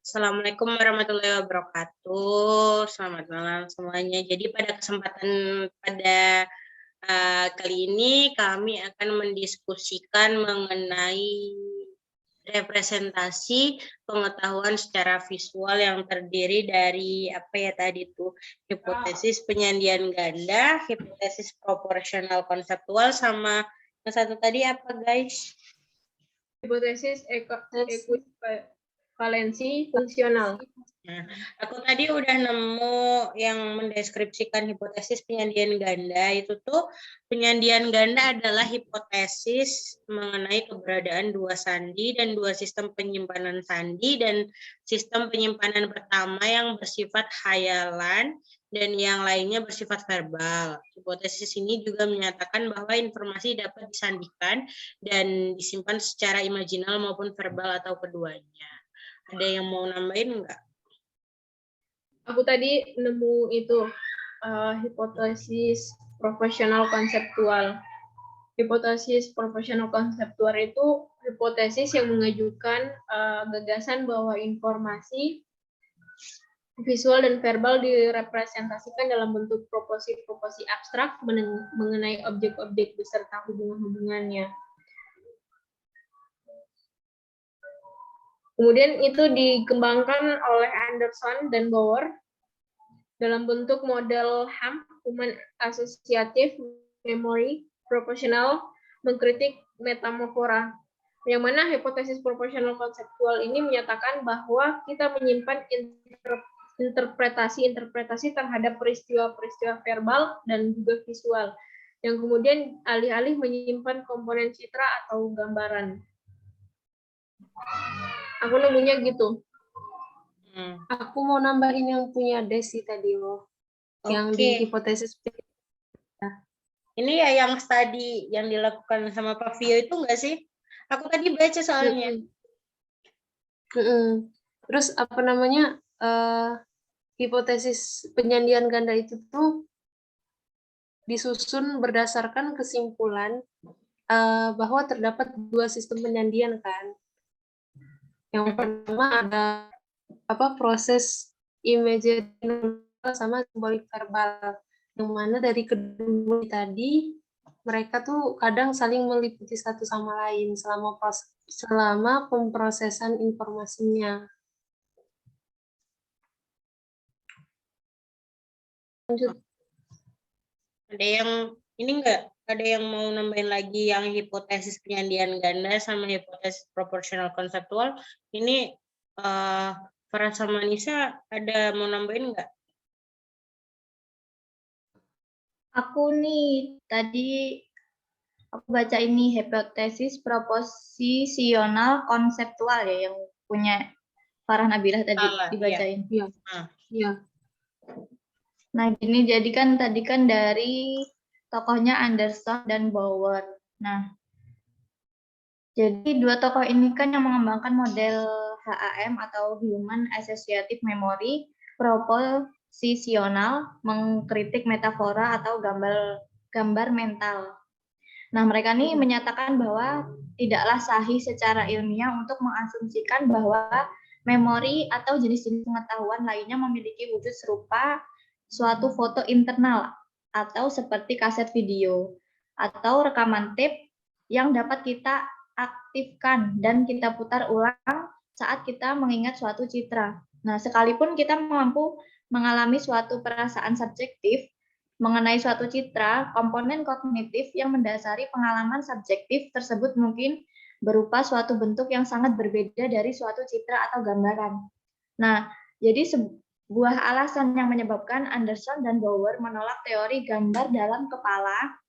Assalamualaikum warahmatullahi wabarakatuh. Selamat malam semuanya. Jadi pada kesempatan kali ini kami akan mendiskusikan mengenai representasi pengetahuan secara visual yang terdiri dari apa ya tadi itu hipotesis penyandian ganda, hipotesis proporsional konseptual, sama yang satu tadi apa guys? Hipotesis ekuivalensi fungsional. Nah, aku tadi udah nemu yang mendeskripsikan hipotesis penyandian ganda. Itu tuh penyandian ganda adalah hipotesis mengenai keberadaan dua sandi dan dua sistem penyimpanan sandi, dan sistem penyimpanan pertama yang bersifat hayalan dan yang lainnya bersifat verbal. Hipotesis ini juga menyatakan bahwa informasi dapat disandikan dan disimpan secara imajinal maupun verbal atau keduanya. Ada yang mau nambahin nggak? Aku tadi nemu itu hipotesis proporsional konseptual. Hipotesis proporsional konseptual itu hipotesis yang mengajukan gagasan bahwa informasi visual dan verbal direpresentasikan dalam bentuk proporsi-proporsi abstrak mengenai objek-objek beserta hubungan-hubungannya. Kemudian itu dikembangkan oleh Anderson dan Bauer dalam bentuk model HAM, Human Associative Memory Proportional, mengkritik metamorfora. Yang mana hipotesis proporsional konseptual ini menyatakan bahwa kita menyimpan interpretasi terhadap peristiwa-peristiwa verbal dan juga visual, yang kemudian alih-alih menyimpan komponen citra atau gambaran. Aku nemunya gitu. Aku mau nambahin yang punya Desi tadi loh, yang di hipotesis. Ini ya yang tadi yang dilakukan sama Pak Vio itu enggak sih? Aku tadi baca soalnya. Terus apa namanya, hipotesis penyandian ganda itu tuh disusun berdasarkan kesimpulan bahwa terdapat dua sistem penyandian kan. Yang pertama ada proses imagery sama simbolik verbal, yang mana dari kedua tadi mereka tuh kadang saling meliputi satu sama lain selama pemrosesan informasinya. Lanjut. Ada yang ini enggak? Ada yang mau nambahin lagi yang hipotesis penyandian ganda sama hipotesis proporsional konseptual? Ini Farah sama Nisa ada mau nambahin enggak? Aku nih tadi aku baca ini hipotesis proposisional konseptual ya, yang punya Farah Nabilah tadi dibacain. Iya. Iya. Nah, gini jadi kan tadi kan dari tokohnya Anderson dan Bauer. Nah, jadi dua tokoh ini kan yang mengembangkan model HAM atau Human Associative Memory proposisional, mengkritik metafora atau gambar mental. Nah, mereka ini menyatakan bahwa tidaklah sahih secara ilmiah untuk mengasumsikan bahwa memori atau jenis-jenis pengetahuan lainnya memiliki wujud serupa suatu foto internal atau seperti kaset video atau rekaman tape yang dapat kita aktifkan dan kita putar ulang saat kita mengingat suatu citra. Nah, sekalipun kita mampu mengalami suatu perasaan subjektif mengenai suatu citra, komponen kognitif yang mendasari pengalaman subjektif tersebut mungkin berupa suatu bentuk yang sangat berbeda dari suatu citra atau gambaran. Nah, jadi sebuah alasan yang menyebabkan Anderson dan Bauer menolak teori gambar dalam kepala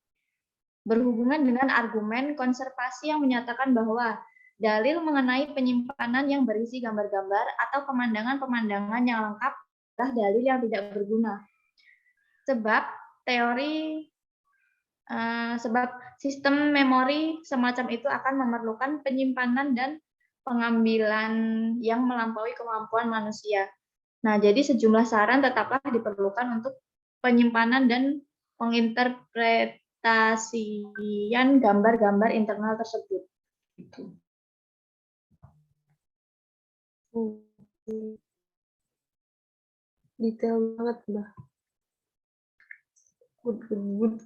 berhubungan dengan argumen konservasi yang menyatakan bahwa dalil mengenai penyimpanan yang berisi gambar-gambar atau pemandangan-pemandangan yang lengkap adalah dalil yang tidak berguna. Sebab sistem memori semacam itu akan memerlukan penyimpanan dan pengambilan yang melampaui kemampuan manusia. Nah, jadi sejumlah saran tetaplah diperlukan untuk penyimpanan dan penginterpretasian gambar-gambar internal tersebut. Detail banget, Mbak. Good.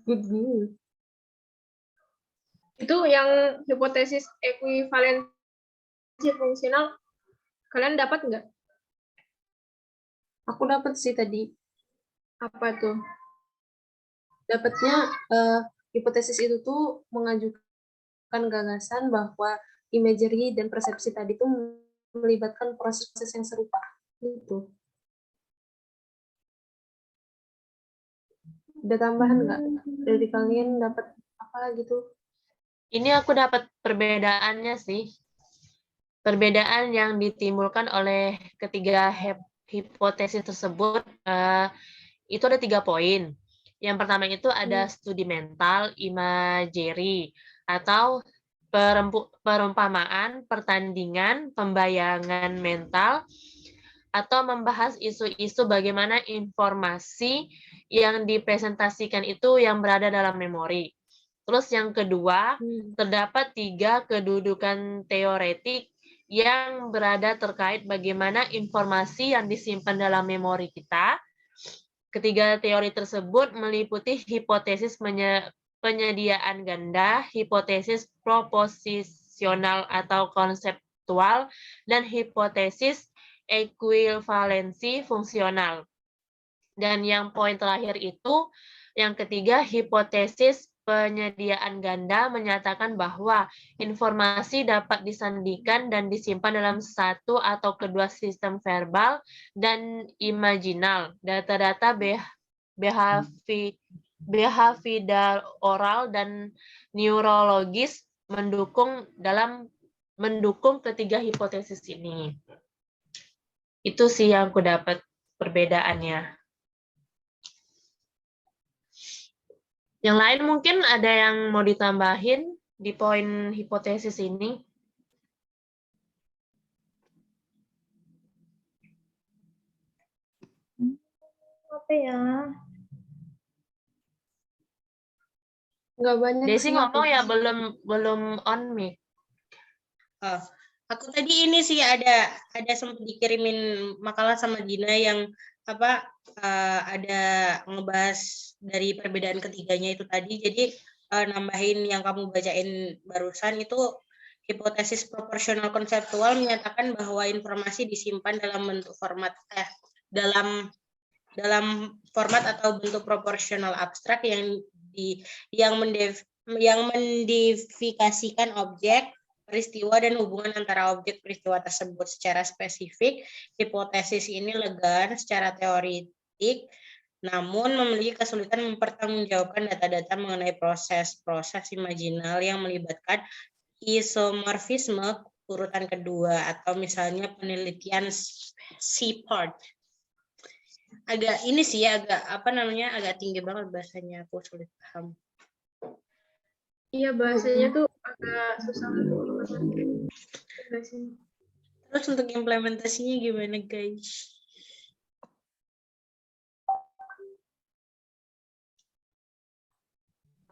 Itu yang hipotesis ekuivalensi fungsional, kalian dapat nggak? Aku dapat sih tadi. Apa tuh? Dapatnya hipotesis itu tuh mengajukan gagasan bahwa imagery dan persepsi tadi tuh melibatkan proses-proses yang serupa. Gitu. Ada tambahan nggak dari kalian, dapat apa gitu? Ini aku dapat perbedaannya sih. Perbedaan yang ditimbulkan oleh ketiga hipotesis tersebut itu ada 3 poin. Yang pertama itu ada studi mental imagery atau perumpamaan, pertandingan, pembayangan mental, atau membahas isu-isu bagaimana informasi yang dipresentasikan itu yang berada dalam memori. Terus yang kedua, terdapat 3 kedudukan teoretik yang berada terkait bagaimana informasi yang disimpan dalam memori kita. Ketiga teori tersebut meliputi hipotesis penyediaan ganda, hipotesis proposisional atau konseptual, dan hipotesis ekuivalensi fungsional. Dan yang poin terakhir itu, yang ketiga, hipotesis penyediaan ganda menyatakan bahwa informasi dapat disandikan dan disimpan dalam satu atau kedua sistem verbal dan imaginal. Data-data behavioral oral dan neurologis mendukung ketiga hipotesis ini. Itu sih yang aku dapat perbedaannya. Yang lain mungkin ada yang mau ditambahin di poin hipotesis ini? Apa ya? Nggak banyak Desi sih. ngomong ya belum on mic. Oh, aku tadi ini sih ada sempat dikirimin makalah sama Dina yang ada ngebahas dari perbedaan ketiganya itu tadi. Jadi nambahin yang kamu bacain barusan itu, hipotesis proporsional konseptual menyatakan bahwa informasi disimpan dalam bentuk format dalam format atau bentuk proporsional abstrak yang mendefiniasikan objek, peristiwa, dan hubungan antara objek peristiwa tersebut secara spesifik. Hipotesis ini elegan secara teoretik, namun memiliki kesulitan mempertanggungjawabkan data-data mengenai proses-proses imajinal yang melibatkan isomorfisme urutan kedua, atau misalnya penelitian Seaport. Agak ini sih agak tinggi banget bahasanya, aku sulit paham. Iya, bahasanya tuh agak susah. Terus untuk implementasinya gimana, guys?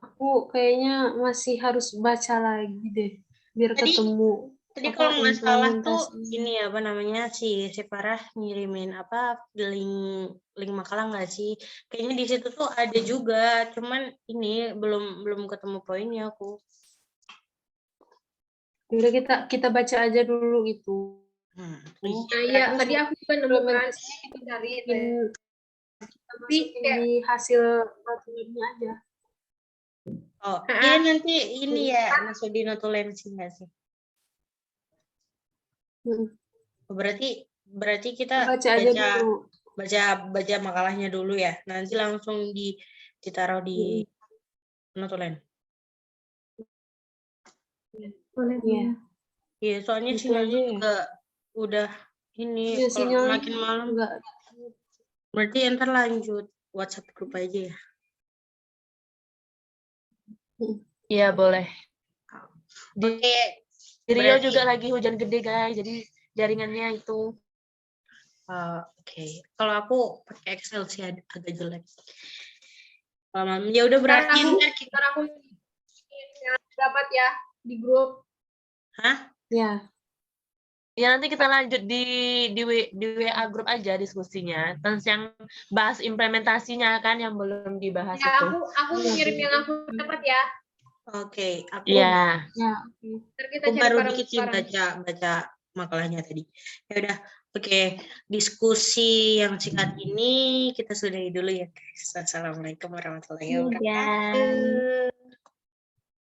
Aku kayaknya masih harus baca lagi deh, biar ketemu. Tadi kalau nggak salah tuh ini si Farah ngirimin link makalah nggak sih? Kayaknya di situ tuh ada juga, cuman ini belum ketemu poinnya aku. Udah kita baca aja dulu gitu. Iya, tadi aku juga nemukan kita cari di hasil materinya aja. Oh, dia nanti ini ya masuk di notulensi nggak sih? Berarti kita baca makalahnya dulu ya. Nanti langsung ditaruh di notulen. Iya. Iya, soalnya sinyalnya juga udah ini kalau makin malam. Berarti ntar lanjut WhatsApp grup aja ya. Iya, boleh. Di Rio berarti juga lagi hujan gede, guys. Jadi jaringannya itu. Oke. Kalau aku pakai Excel sih agak jelek. Ya udah berarti ntar aku dapat ya di grup. Hah? Ya. Ya nanti kita lanjut di WA grup aja diskusinya tentang yang bahas implementasinya kan yang belum dibahas Ya, itu. aku ngirim yang aku dapat ya. Oke, aku Iya. Ya, Ntar kita aku cari baru bareng dikit sih bareng. baca makalahnya tadi. Ya udah, oke. Diskusi yang singkat ini kita sudahi dulu ya, guys. Assalamualaikum warahmatullahi iya. wabarakatuh.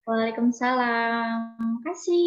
Waalaikumsalam. Terima kasih.